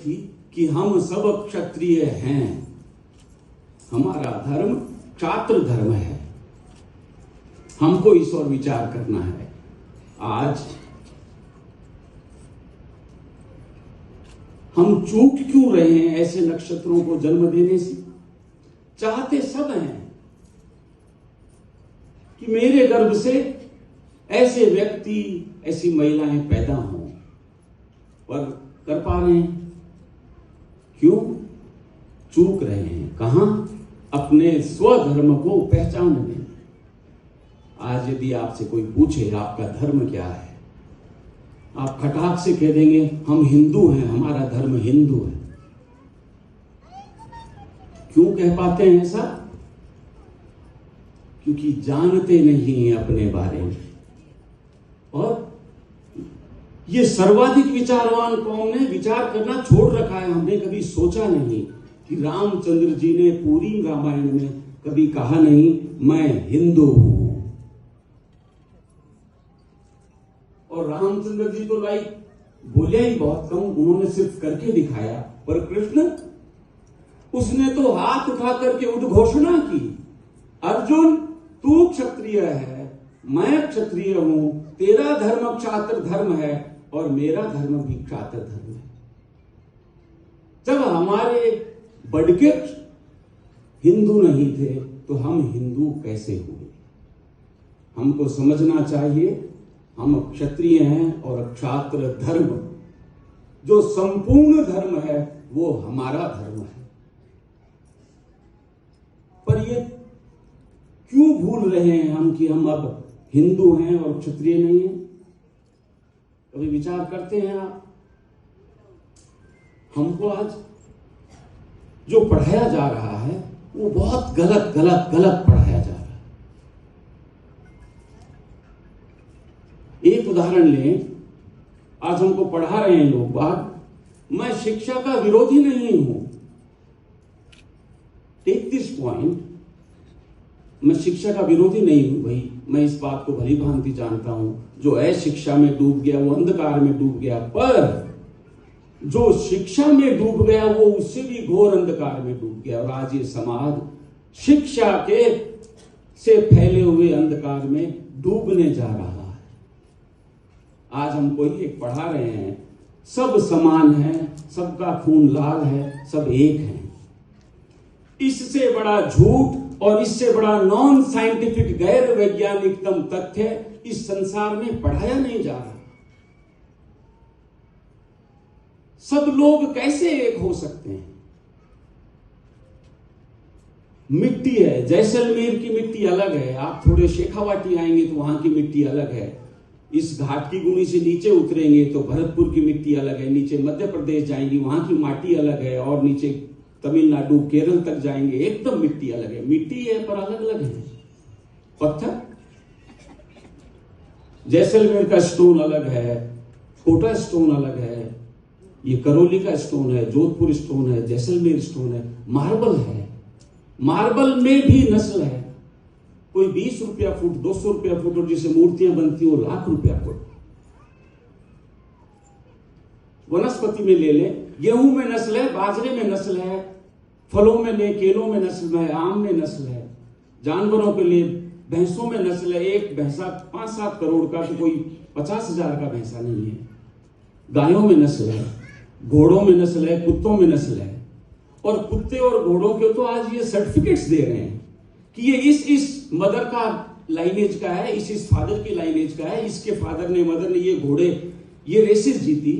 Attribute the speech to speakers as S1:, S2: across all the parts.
S1: थी कि हम सब क्षत्रिय हैं, हमारा धर्म क्षात्र धर्म है, हमको इस और विचार करना है। आज हम चूक क्यों रहे हैं ऐसे नक्षत्रों को जन्म देने से? चाहते सब हैं कि मेरे गर्भ से ऐसे व्यक्ति, ऐसी महिलाएं पैदा हों, पर कर पा रहे हैं? क्यों चूक रहे हैं? कहां? अपने स्वधर्म को पहचानने में। आज यदि आपसे कोई पूछे आपका धर्म क्या है, आप खटाक से कह देंगे हम हिंदू हैं, हमारा धर्म हिंदू है। क्यों कह पाते हैं ऐसा? क्योंकि जानते नहीं हैं अपने बारे में। और ये सर्वाधिक विचारवान कौम ने विचार करना छोड़ रखा है। हमने कभी सोचा नहीं कि रामचंद्र जी ने पूरी रामायण में कभी कहा नहीं मैं हिंदू हूं। और रामचंद्र जी तो बोले ही बहुत कम, उन्होंने सिर्फ करके दिखाया। पर कृष्ण, उसने तो हाथ उठा करके उद्घोषणा की, अर्जुन तू क्षत्रिय है, मैं क्षत्रिय हूं, तेरा धर्म क्षात्र धर्म है और मेरा धर्म भी क्षात्र धर्म है। जब हमारे बड़के हिंदू नहीं थे तो हम हिंदू कैसे हुए? हमको समझना चाहिए हम क्षत्रिय हैं और क्षात्र धर्म जो संपूर्ण धर्म है वो हमारा धर्म है। पर ये क्यों भूल रहे हैं हम कि हम अब हिंदू हैं और क्षत्रिय नहीं हैं? कभी विचार करते हैं आप? हमको आज जो पढ़ाया जा रहा है वो बहुत गलत गलत गलत पढ़ाया जा रहा है। एक उदाहरण लें, आज हमको पढ़ा रहे हैं लोग बात, मैं शिक्षा का विरोधी नहीं हूं, टेक दिस पॉइंट, मैं शिक्षा का विरोधी नहीं हूं भाई, मैं इस बात को भली भांति जानता हूं, जो अशिक्षा में डूब गया वो अंधकार में डूब गया, पर जो शिक्षा में डूब गया वो उससे भी घोर अंधकार में डूब गया। और आज ये समाज शिक्षा के से फैले हुए अंधकार में डूबने जा रहा है। आज हमको ही एक पढ़ा रहे हैं, सब समान है, सबका खून लाल है, सब एक है। इससे बड़ा झूठ और इससे बड़ा नॉन साइंटिफिक गैर वैज्ञानिकतम तथ्य इस संसार में पढ़ाया नहीं जा रहा। सब लोग कैसे एक हो सकते हैं? मिट्टी है, जैसलमेर की मिट्टी अलग है, आप थोड़े शेखावाटी आएंगे तो वहां की मिट्टी अलग है, इस घाट की गुणी से नीचे उतरेंगे तो भरतपुर की मिट्टी अलग है, नीचे मध्य प्रदेश जाएंगे वहां की माटी अलग है, और नीचे तमिलनाडु केरल तक जाएंगे एकदम मिट्टी अलग है। मिट्टी है पर अलग अलग है। पत्थर, जैसलमेर का स्टोन अलग है, छोटा स्टोन अलग है, ये करौली का स्टोन है, जोधपुर स्टोन है, जैसलमेर स्टोन है, मार्बल है, मार्बल में भी नस्ल है, कोई 20 रुपया फुट, 200 रुपया फुट, और जिसे मूर्तियां बनती वो लाख रुपया फुट। वनस्पति में ले ले, गेहूं में नस्ल है, बाजरे में नस्ल है, फलों में ले, केलों में नस्ल है, आम में नस्ल है, जानवरों के लिए भैंसों में नस्ल है, एक भैंसा 5-7 करोड़ का तो कोई 50,000 का भैंसा नहीं है, गायों में नस्ल है, घोड़ों में नस्ल है, कुत्तों में नस्ल है। और कुत्ते और घोड़ों के तो आज ये सर्टिफिकेट्स दे रहे हैं कि ये इस मदर का लाइनेज का है, इस फादर की लाइनेज का है, इसके फादर ने मदर ने ये घोड़े ये रेसेस जीती।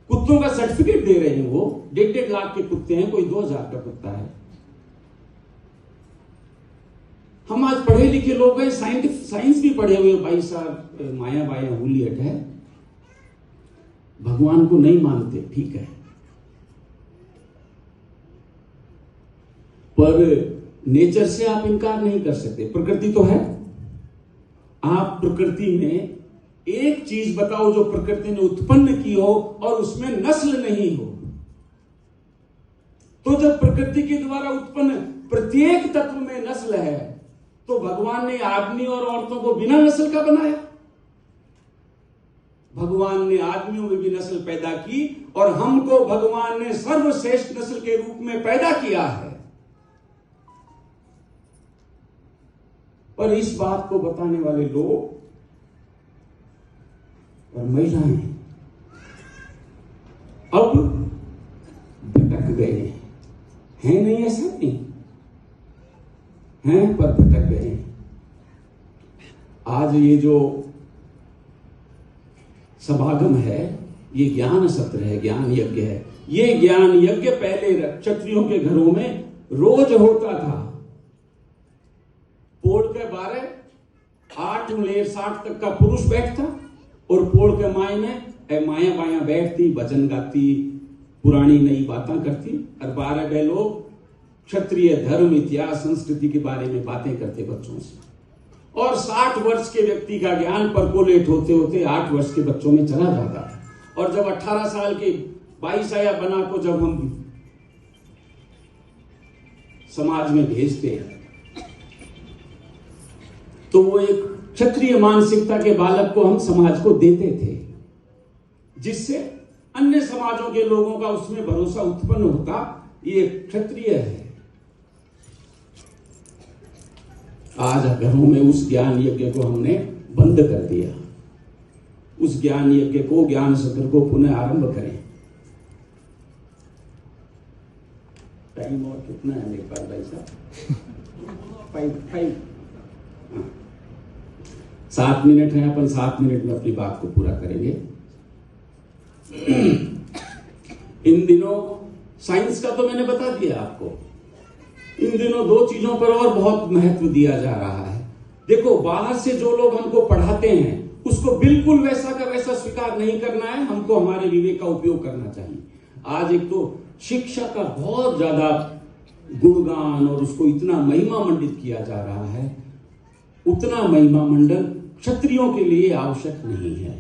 S1: कुत्तों का सर्टिफिकेट दे रहे हैं, वो 1.5 लाख के कुत्ते हैं, कोई 2,000 का कुत्ता है। हम आज पढ़े लिखे लोग हैं, साइंस भी पढ़े हुए, भाई साहब माया बाया हुलियट है, भगवान को नहीं मानते, ठीक है, पर नेचर से आप इनकार नहीं कर सकते। प्रकृति तो है, आप प्रकृति में एक चीज बताओ जो प्रकृति ने उत्पन्न की हो और उसमें नस्ल नहीं हो। तो जब प्रकृति के द्वारा उत्पन्न प्रत्येक तत्व में नस्ल है, तो भगवान ने आदमी और औरतों को बिना नस्ल का बनाया? भगवान ने आदमियों में भी नस्ल पैदा की और हमको भगवान ने सर्वश्रेष्ठ नस्ल के रूप में पैदा किया है। पर इस बात को बताने वाले लोग और महिलाएं अब भटक गए हैं। नहीं, ऐसा नहीं हैं, पर भटक गए हैं। आज ये जो समागम है, ये ज्ञान सत्र है, ज्ञान यज्ञ है। ये ज्ञान यज्ञ पहले क्षत्रियों के घरों में रोज होता था। पोड़ के 12, 8 उलेर 60 तक का पुरुष बैठता और पोड़ के माए में माया बाया बैठती, वचन गाती, पुरानी नई बातें करती और 12 वे लोग क्षत्रिय धर्म, इतिहास, संस्कृति के बारे में बातें करते बच्चों से। और 60 वर्ष के व्यक्ति का ज्ञान परकोलेट होते होते 8 वर्ष के बच्चों में चला जाता था। और जब 18 साल के 22 आया बना को जब हम समाज में भेजते तो वो एक क्षत्रिय मानसिकता के बालक को हम समाज को देते थे, जिससे अन्य समाजों के लोगों का उसमें भरोसा उत्पन्न होता, ये क्षत्रिय है। आज घरों में उस ज्ञान यज्ञ को हमने बंद कर दिया। उस ज्ञान यज्ञ को, ज्ञान सत्र को पुनः आरंभ करें। टाइम और कितना है मेरे पास भाई साहब? 5 7 मिनट है। अपन 7 मिनट में अपनी बात को पूरा करेंगे। इन दिनों साइंस का तो मैंने बता दिया आपको। इन दिनों 2 चीजों पर और बहुत महत्व दिया जा रहा है। देखो, बाहर से जो लोग हमको पढ़ाते हैं उसको बिल्कुल वैसा का वैसा स्वीकार नहीं करना है। हमको हमारे विवेक का उपयोग करना चाहिए। आज एक तो शिक्षा का बहुत ज्यादा गुणगान और उसको इतना महिमा मंडित किया जा रहा है, उतना महिमा मंडन क्षत्रियों के लिए आवश्यक नहीं है।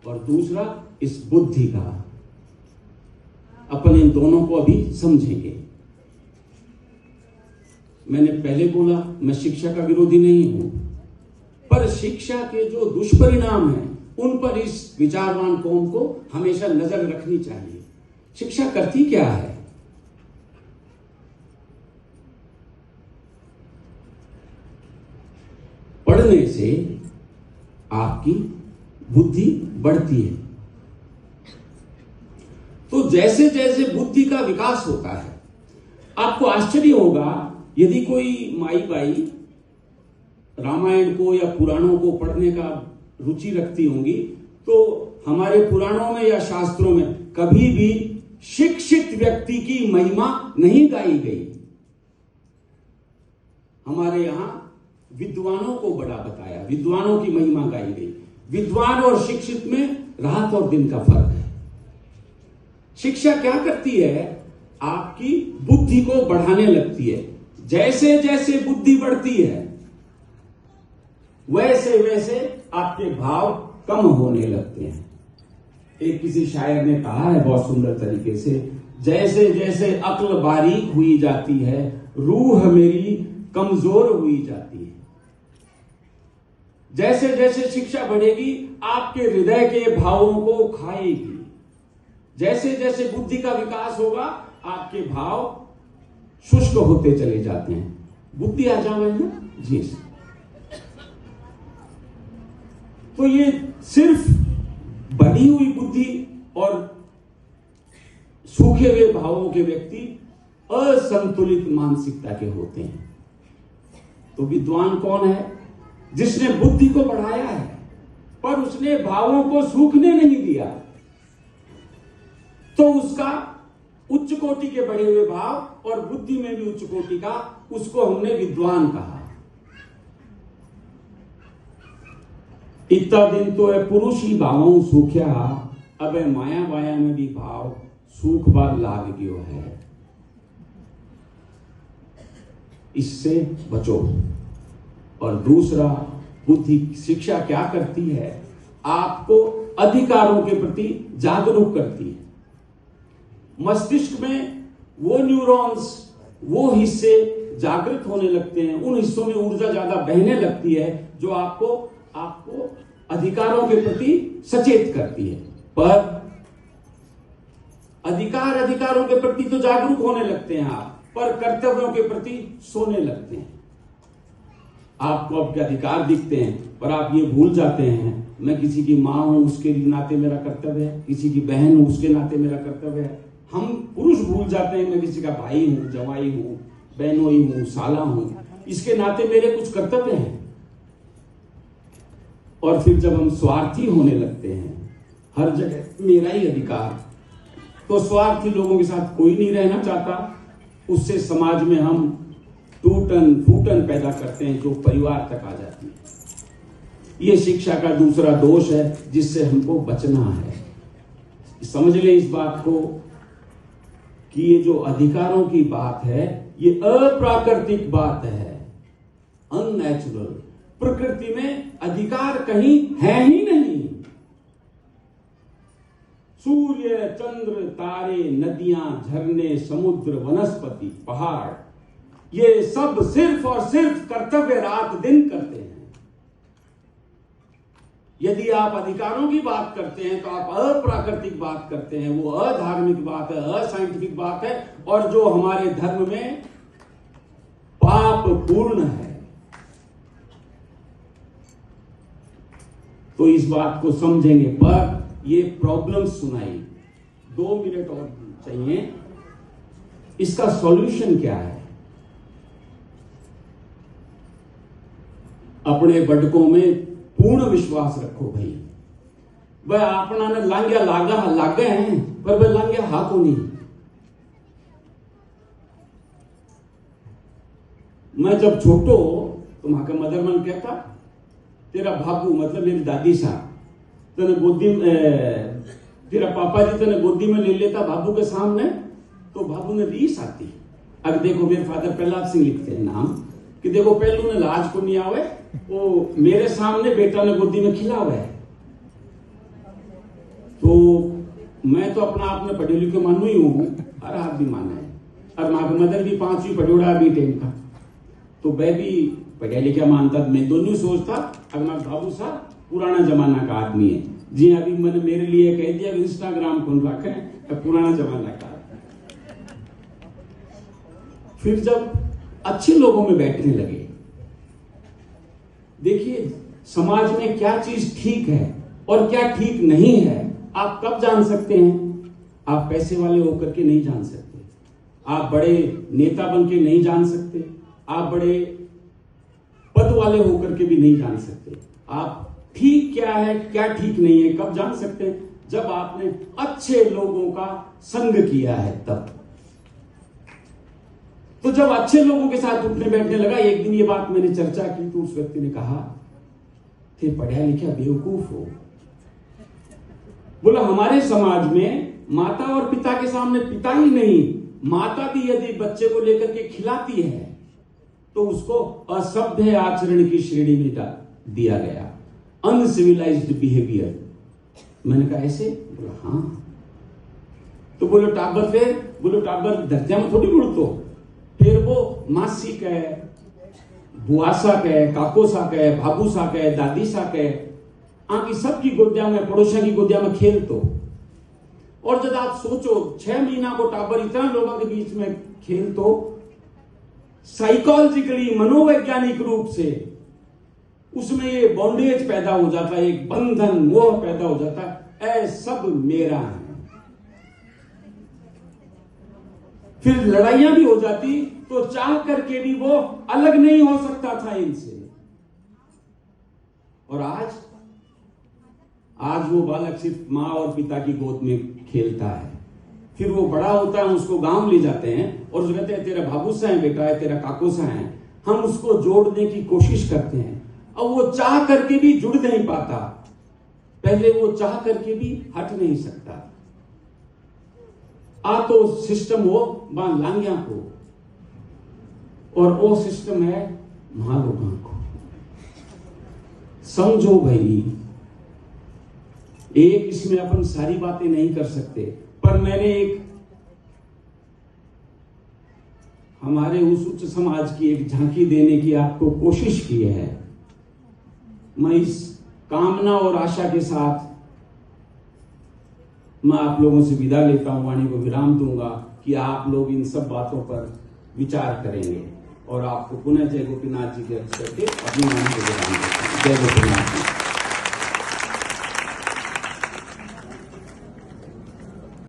S1: और दूसरा, इस बुद्धि का अपन इन दोनों को अभी समझेंगे। मैंने पहले बोला, मैं शिक्षा का विरोधी नहीं हूं, पर शिक्षा के जो दुष्परिणाम हैं उन पर इस विचारवान कौम को हमेशा नजर रखनी चाहिए। शिक्षा करती क्या है? पढ़ने से आपकी बुद्धि बढ़ती है। तो जैसे जैसे बुद्धि का विकास होता है, आपको आश्चर्य होगा यदि कोई माई बाई रामायण को या पुराणों को पढ़ने का रुचि रखती होंगी, तो हमारे पुराणों में या शास्त्रों में कभी भी शिक्षित व्यक्ति की महिमा नहीं गाई गई। हमारे यहां विद्वानों को बड़ा बताया, विद्वानों की महिमा गाई गई। विद्वान और शिक्षित में रात और दिन का फर्क है। शिक्षा क्या करती है? आपकी बुद्धि को बढ़ाने लगती है। जैसे जैसे बुद्धि बढ़ती है वैसे वैसे आपके भाव कम होने लगते हैं। एक किसी शायर ने कहा है बहुत सुंदर तरीके से, जैसे जैसे अक्ल बारीक हुई जाती है, रूह मेरी कमजोर हुई जाती है। जैसे जैसे शिक्षा बढ़ेगी आपके हृदय के भावों को खाएगी। जैसे जैसे बुद्धि का विकास होगा आपके भाव शुष्क होते चले जाते हैं। बुद्धि आ जाए ना जी। तो ये सिर्फ बढ़ी हुई बुद्धि और सूखे हुए भावों के व्यक्ति असंतुलित मानसिकता के होते हैं। तो विद्वान कौन है? जिसने बुद्धि को बढ़ाया है पर उसने भावों को सूखने नहीं दिया, तो उसका उच्च कोटि के बढ़े हुए भाव और बुद्धि में भी उच्च कोटि का, उसको हमने विद्वान कहा। इतना दिन तो है पुरुष ही भावों सूख्या, अब माया वाया में भी भाव सूख बार लाग गयो है। इससे बचो। और दूसरा, बुद्धि शिक्षा क्या करती है? आपको अधिकारों के प्रति जागरूक करती है। मस्तिष्क में वो न्यूरॉन्स, वो हिस्से जागृत होने लगते हैं, उन हिस्सों में ऊर्जा ज्यादा बहने लगती है जो आपको अधिकारों के प्रति सचेत करती है, पर अधिकारों के प्रति तो जागरूक होने लगते हैं आप, पर कर्तव्यों के प्रति सोने लगते हैं। आपको आपके अधिकार दिखते हैं, पर आप ये भूल जाते हैं मैं किसी की माँ हूं, उसके नाते मेरा कर्तव्य है, किसी की बहन हूं, उसके नाते मेरा कर्तव्य है। हम पुरुष भूल जाते हैं मैं किसी का भाई हूं, जवाई हूं, बहनोई हूं, साला हूं, इसके नाते मेरे कुछ कर्तव्य हैं। और फिर जब हम स्वार्थी होने लगते हैं, हर जगह मेरा ही अधिकार, तो स्वार्थी लोगों के साथ कोई नहीं रहना चाहता। उससे समाज में हम टूटन फूटन पैदा करते हैं जो परिवार तक आ जाती है। ये शिक्षा का दूसरा दोष है जिससे हमको बचना है। समझ लें इस बात को कि ये जो अधिकारों की बात है ये अप्राकृतिक बात है, अननेचुरल। प्रकृति में अधिकार कहीं है ही नहीं। सूर्य, चंद्र, तारे, नदियां, झरने, समुद्र, वनस्पति, पहाड़, ये सब सिर्फ और सिर्फ कर्तव्य रात दिन करते हैं। यदि आप अधिकारों की बात करते हैं तो आप अप्राकृतिक बात करते हैं, वो अधार्मिक बात है, असाइंटिफिक बात है, और जो हमारे धर्म में पाप पूर्ण है। तो इस बात को समझेंगे, पर ये प्रॉब्लम सुनाई 2 मिनट और चाहिए। इसका सॉल्यूशन क्या है? अपने बड़कों में पूर्ण विश्वास रखो भाई। वह अपना ने लांग्या लागे हैं, पर वह लांग्या हा को नहीं। मैं जब छोटो तो वहां का मदर मन कहता तेरा भागू मतलब मेरी दादी साहब तने गोदी में, तेरा पापा जी तने गोदी में ले लेता बाबू के सामने, तो बाबू ने रीस आती। अब देखो मेरे फादर प्रहलाद सिंह लिखते हैं नाम कि देखो पहलू ने लाज को नहीं आवे, वो मेरे सामने बेटा ने गोदी में खिलावे। तो मैं तो अपना आप में पढ़े लिखे मानू ही हूं, हर आदमी माना है, और माँ का मदर भी 5वीं पढ़ोड़ा अभी टाइम का, तो मैं भी पढ़ा लिखा मानता। मैं दोनों सोचता अगर मैं बाबू साहब पुराना जमाना का आदमी है। जी अभी मैंने मेरे लिए कह दिया इंस्टाग्राम खोल रखा है, पुराना जमाना का। फिर जब अच्छे लोगों में बैठने लगे, देखिए समाज में क्या चीज ठीक है और क्या ठीक नहीं है आप कब जान सकते हैं? आप पैसे वाले होकर के नहीं जान सकते, आप बड़े नेता बन के नहीं जान सकते, आप बड़े पद वाले होकर के भी नहीं जान सकते। आप ठीक क्या है क्या ठीक नहीं है कब जान सकते हैं? जब आपने अच्छे लोगों का संग किया है तब। तो जब अच्छे लोगों के साथ उठने बैठने लगा, एक दिन ये बात मैंने चर्चा की तो उस व्यक्ति ने कहा थे पढ़ा लिखा बेवकूफ हो। बोला हमारे समाज में माता और पिता के सामने पिता ही नहीं, माता भी यदि बच्चे को लेकर के खिलाती है तो उसको असभ्य आचरण की श्रेणी में डाल दिया गया, अनसिविलाइज्ड बिहेवियर। मैंने कहा ऐसे? बोला हाँ। तो बोलो टाबर फिर, बोलो टाबर धरतिया में थोड़ी उड़तो, फिर वो मासी कहे, बुआसा कहे, काकोसा कहे, भाबूसा कहे, दादीसा कहे, आकी सबकी गोदिया में, पड़ोसिया की गोदिया में खेल तो। और जब आप सोचो 6 महीना को टाबर इतना लोगों के बीच में खेल तो, साइकोलॉजिकली मनोवैज्ञानिक रूप से उसमें ये बॉन्डेज पैदा हो जाता है, एक बंधन मोह पैदा हो जाता है, ऐ सब मेरा है। फिर लड़ाइयां भी हो जाती तो चाह करके भी वो अलग नहीं हो सकता था इनसे। और आज वो बालक सिर्फ मां और पिता की गोद में खेलता है। फिर वो बड़ा होता है, उसको गांव ले जाते हैं और उसको कहते हैं तेरा भाबूसा है बेटा है, तेरा काकोसा है। हम उसको जोड़ने की कोशिश करते हैं, अब वो चाह करके भी जुड़ नहीं पाता, पहले वो चाह करके भी हट नहीं सकता। आ तो सिस्टम वो लांगिया को, और वो सिस्टम है महालोगा को। समझो भाई, एक इसमें अपन सारी बातें नहीं कर सकते, पर मैंने एक हमारे उस उच्च समाज की एक झांकी देने की आपको कोशिश की है। मैं इस कामना और आशा के साथ मैं आप लोगों से विदा लेता हूं, वाणी को विराम दूंगा कि आप लोग इन सब बातों पर विचार करेंगे और आपको पुनः जय गोपीनाथ जी के अर्ज करके अपनी वाणी को विराम देता हूं। जय गोपीनाथ जी।